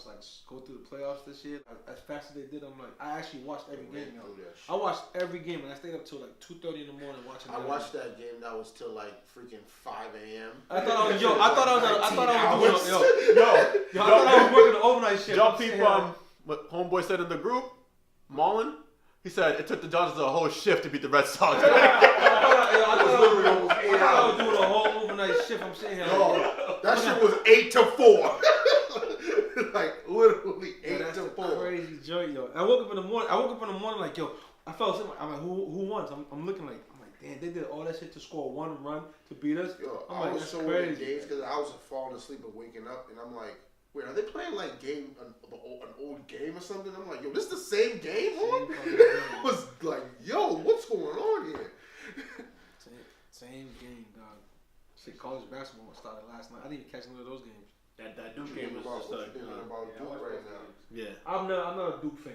like go through the playoffs this year as fast as they did. I'm like, I actually watched every game. Yo. I watched every game and I stayed up till like 2:30 in the morning watching. I watched that game that was till like freaking 5 a.m. I thought I was working the overnight shift. Y'all peep what Homeboy said in the group, Marlon. He said it took the Dodgers a whole shift to beat the Red Sox. I thought I was doing a whole overnight shift. I'm sitting here. That shit was 8 to 4. Like literally 8 that's to a 4. crazy joint, yo. I woke up in the morning like, yo, I felt something. I'm like, who won? I'm looking like, damn, they did all that shit to score one run to beat us. Yo, I'm I like, was that's so crazy. in days because I was falling asleep and waking up, and I'm like, wait, are they playing like an old game or something? I'm like, yo, this is the same game, on? I was like, yo, what's going on here? Same game, dog. Shit, college basketball started last night. I didn't even catch none of those games. That Duke game was just about Duke right now. yeah. I'm not a Duke fan.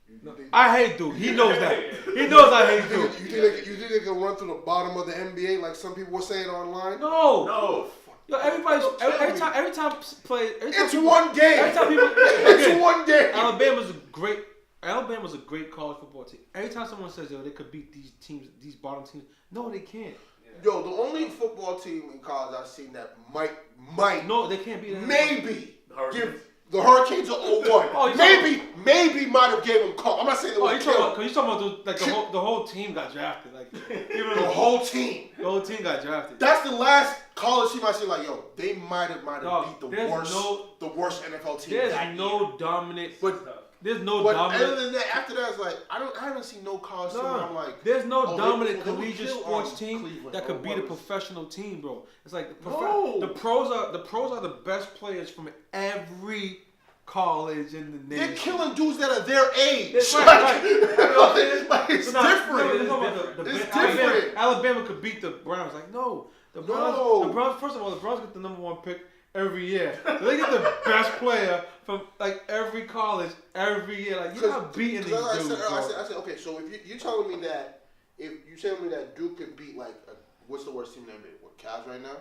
You think- I hate Duke. He knows that. He knows I hate Duke. You think they can run through the bottom of the NBA like some people were saying online? No. Yo, everybody's every time play. It's one game. Every time people. It's one game. Alabama's a great college football team. Every time someone says, yo, they could beat these teams, these bottom teams, no, they can't. Yo, the only football team in college I've seen that might No, they can't beat them. maybe Hurricanes. give the Hurricanes a 0-1. Maybe might have gave them call. I'm not saying they Oh, would kill you're talking about the whole team got drafted. Like even the whole team. The whole team got drafted. That's the last college team I see. Like, yo, they might have Dog, beat there's the worst NFL team. There's that no year. dominant. There's no But dominant. other than that, after that, it's like I haven't seen no college team. Where I'm like, there's no oh, dominant they would collegiate kill, sports team Cleveland, that could or beat a what was- professional team, bro. It's like No. the pros are the best players from every college in the nation. They're killing dudes that are their age. That's Like, right. You know what I'm saying? like, it's So now, different. It's It's different. Alabama could beat the Browns. Like, no. The Browns, No. The Browns, first of all, the Browns get the #1 pick every year. So they get the best player from like every college every year. Like, you're not beating these I dudes, bro. said, okay, so if you're telling me that Duke can beat like what's the worst team in the NBA? What, Cavs right now?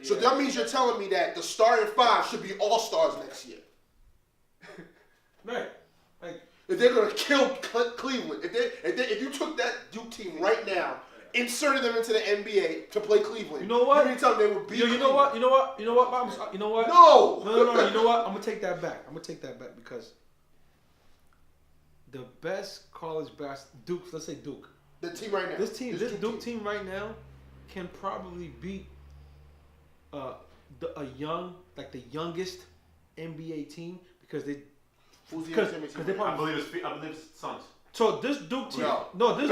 So that means you're telling me that the starting 5 should be all stars next year. Right. Like, If they're gonna kill Cleveland, if you took that Duke team right now, inserted them into the NBA to play Cleveland, you know what? You mean tell me they would beat? You know what? You know what? You know what? You know what? No. No. You know what? I'm gonna take that back. Because the best college Duke. Let's say Duke. The team right now. This Duke team right now can probably beat the youngest NBA team because they. Who's the Because other team? they I probably. believe it's Suns. So this Duke team. No. This.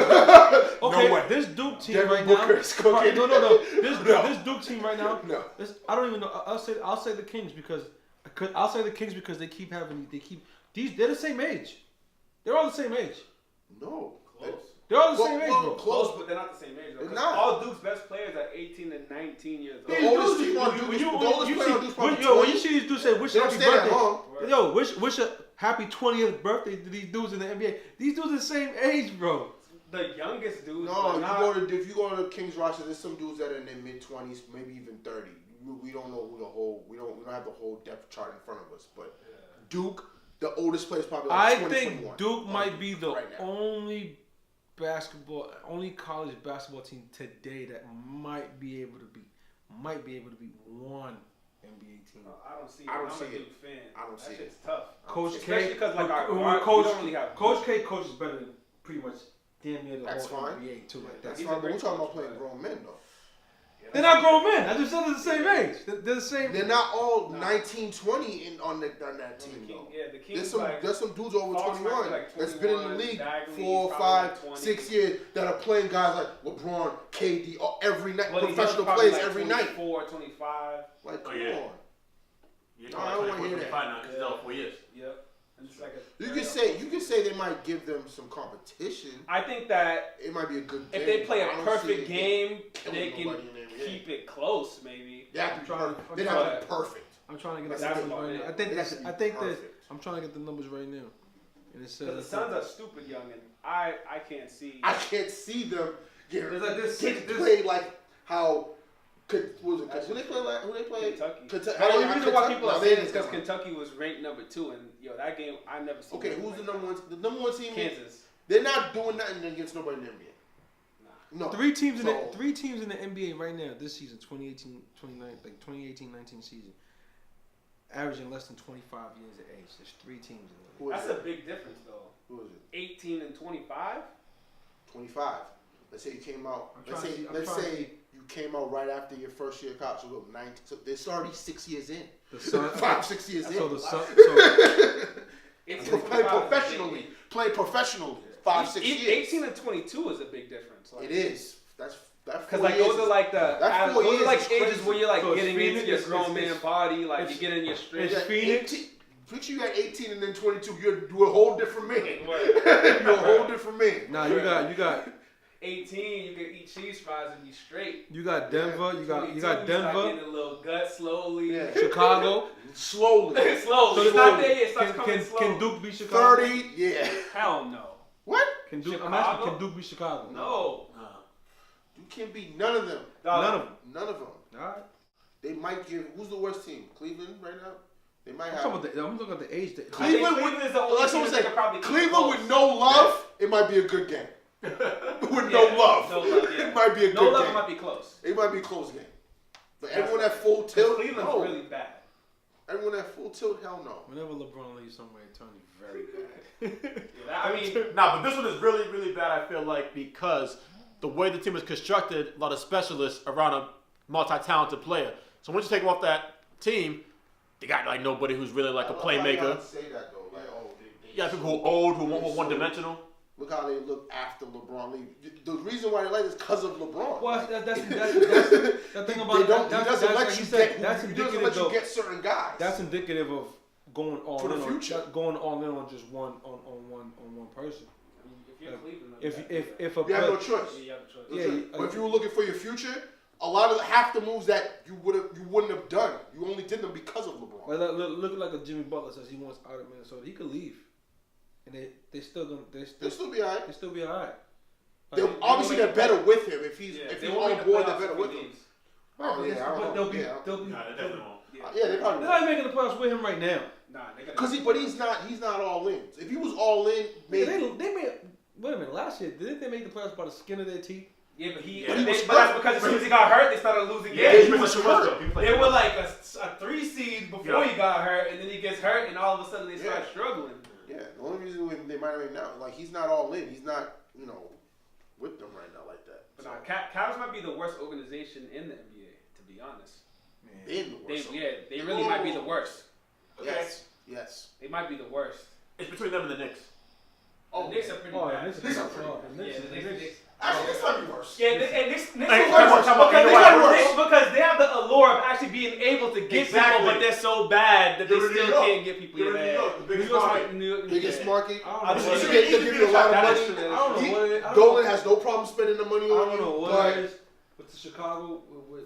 No way. This Duke team Devin right Booker now. is cooking. No. No. This Duke team right now. No. I don't even know. I'll say the Kings because I'll say the Kings because they keep they're the same age. They're all the same age. No. Close. They're all the same age, bro. Close, but they're not the same age. Though, 'cause Not. all Duke's best players are 18 and 19 years old. The oldest team on Duke, the oldest player on Duke's probably When 20. you see these dudes say wish They don't happy stay that birthday, long. yo, wish a happy 20th birthday to these dudes in the NBA. These dudes are the same age, bro. The youngest dudes. No, are not, if you go to the Kings roster, there's some dudes that are in their mid-20s, maybe even 30. We don't know who the whole we don't have the whole depth chart in front of us, but Duke, the oldest player is probably like 20, I think 21. Duke might be the right now. only college basketball team today that might be able to beat one NBA team. I don't see it. I don't I'm see a it. Duke fan. I don't see that it. shit's tough. Coach Especially K, because like our when guard, Coach, we don't really have Coach K coaches better than pretty much damn near the That's whole fine. NBA too. Like That's that. fine, but we're talking about playing grown men, though. They're not grown men. I just said they're the same age. They're the same. They're not all 19, 20 on that team, though. Yeah, the Kings like There's some dudes over Fox might be 21 like that's been in the 21, league Bagley's 4, probably 5, like 20. 6 years that are playing guys like LeBron, KD, every night, Well, he's professional probably plays like every night. 24, 25. Like, come yeah. on. You're No, I don't wanna hear that. now because they're all 4 years. Yep. And it's like a, You can say they might give them some competition. I think that It might be a good game. if they play I a don't perfect see it game, killing they can nobody in the NBA. keep it close, maybe. They have to be trying- perfect. I'm They have to trying- be perfect. I'm trying to get the That's numbers about right it. now. I think that Perfect. I'm trying to get the numbers right now. And it says Because the Suns are stupid young, and I can't see. I can't see them getting There's like this- get this- played like how. Who they play? Like, who they play? Kentucky. Kentucky. The only reason why people No, are they saying it is didn't because come Kentucky was ranked number 2, and that game I never seen. Okay, them who's like the number one? The number one team. Kansas. They're not doing nothing against nobody in the NBA. No. three teams in So- the NBA right now this season, 2018-19 season, averaging less than 25 years of age. There's 3 teams in the Who is That's it? a big difference, though. Who is it? 18 and 25. 25. Let's say you came out. I'm Let's trying to say see- I'm let's trying to say see. you came out right after your first year of college. So look, 19. So they're already 6 years in. The Sun, 5, 6 years so in. the Sun, Play professionally. Play professionally. 5, 6 years. 18 and 22 is a big difference. Like, It is. That's Because 4 like years those are is- like the that 4 those years are like is ages crazy. where you're like So it's getting Phoenix, into your it's- grown man body, like it's- you get in your strength. it's Phoenix. 18, picture you at 18 and then 22. You're a whole different man. Right. You're a whole different man. Nah, you got 18, you can eat cheese fries and be straight. Denver, you got 22, start Denver, getting a little gut slowly. Yeah. Chicago. Slowly. slowly. So It's not there yet. It starts can, coming can, slowly. can Duke beat Chicago? 30. Yeah. Hell no. What? Can Duke? I'm Chicago? asking, can Duke beat Chicago? No. You can't beat none of them. Dog, None of them. None of them. All right. They might give. Who's the worst team? Cleveland right now. They might I'm have. looking at the age. That, I think Cleveland Cleveland is the only That's team what I'm that saying. could probably keep it Cleveland close. with no love, it might be a good game. With no Yeah, love, no love, yeah. it might be a good No love game. might be close. It might be a close game. But everyone at full tilt, Cleveland's no. really bad. Everyone at full tilt, hell no. whenever LeBron leaves somewhere, it turns very bad. I mean, Nah, but this one is really, really bad, I feel like, because the way the team is constructed, a lot of specialists around a multi-talented player. So once you take them off that team, they got like nobody who's really like a I love how y'all playmaker. say that though, like You got people who are old, who are one-dimensional. Look how they look after LeBron leave. The reason why they like it is because of LeBron. Well, that's the thing about They don't. that, He doesn't that's let like you said, get. that's He doesn't indicative let you though. get certain guys. That's indicative of going all For the in future. on going all in on just one person. I mean, if you're Cleveland, If a you have no player, choice. yeah, you have a choice. Yeah, Listen, but if you were looking for your future, a lot of half the moves that you wouldn't have done, you only did them because of LeBron. look like a Jimmy Butler says he wants out of Minnesota, he could leave, and they still gonna They'll still be alright. they still be alright. Obviously, they're better with him if he's Yeah, if they he's won't on make the board. They're playoffs better if he with him. leaves. Oh yeah, I but don't they'll know. be Yeah, they'll be. Nah, they definitely won't. yeah, they probably. They're not making the playoffs with him right now. Nah, they gotta. Because but he's not all in. If he was all in, maybe. They made. Wait a minute. Last year, didn't they make the playoffs by the skin of their teeth? Yeah, but he. Yeah, But he was that's hurt. because as soon as he got hurt, they started losing Yeah, games. he was hurt. They were like a 3 seed before Yeah. he got hurt, and then he gets hurt, and all of a sudden they start Yeah. struggling. Yeah, the only reason they might have now, like he's not all in. He's not, with them right now like that. But nah, Cavs might be the worst organization in the NBA, to be honest. In the worst. They really might be the worst. Yes. They might be the worst. It's between them and the Knicks. The Knicks are pretty Oh, bad. and this is These are oh, and Yeah, this the is- Knicks. Actually, this might be worse. Yeah, and Knicks Hey, will come on, because, you know what? because they have the allure of actually being able to get Exactly. people, but they're so bad that they You're in still New York. can't get people. You're in New York, the biggest market. New York, Biggest yeah. market. I I don't don't know. know. You what get, it they is. give you a lot of That is money. true, that is I don't true. know what it is. Dolan has no problem spending the money I on don't know you, what but it is with the Chicago with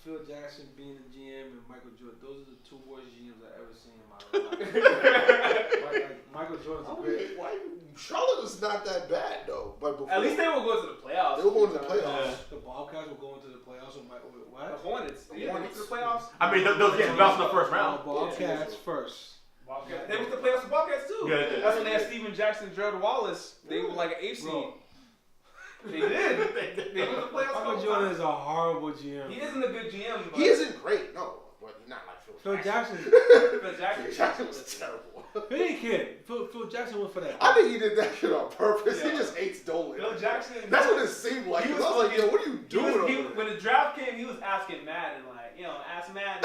Phil Jackson being the GM and Michael Jordan. Those are the two worst GMs I've ever seen in my life. like, Michael Jordan's a great. Charlotte is not that bad though. But before, At least they were going to the playoffs. They were going to the playoffs. Yeah. The Bobcats were going to the playoffs with Michael. The What? Hornets. The Yeah, they went Hornets. to the playoffs. I mean, they'll get bounced in the first round. Bobcats first. Bobcats. They went to the playoffs with Bobcats too. Yeah, they did. That's when they had Steven Jackson, Gerald Wallace. They were like an 8 seed. Bro. They did. They went to the playoffs. Michael Jordan is a horrible GM. He isn't a good GM. But he isn't great, no, but he's not like Phil Jackson. Phil Jackson. Jackson was terrible. He didn't care. Phil Jackson went for that. I think he did that shit on purpose. Yeah. He just hates Dolan. Phil Jackson. That's what it seemed like. He 'Cause was I was like, yo, what are you He doing? was, over he, there? when the draft came, he was asking Madden, like, ask Madden.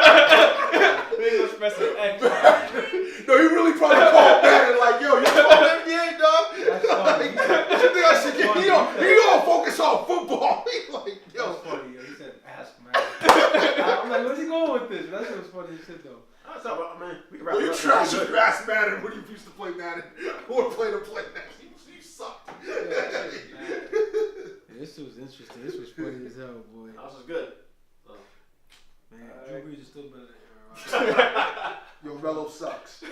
They was pressing X. No, he really probably called Madden like, yo, you call NBA, dog? That's funny. Like, what you think I should get? He don't focus on football. He's like, yo. That's funny. Yo. He said, "Ask man." I'm like, where's he going with this? That shit was funny as shit though. That's all right, man. We can wrap Well, it you up. trash your grass Madden when you used to play Madden. Or play the play next. You sucked. Yeah, this was interesting. This was funny as hell, boy. This is good. Man, Drew Brees is still better than Aaron Rodgers. Yo, Melo sucks.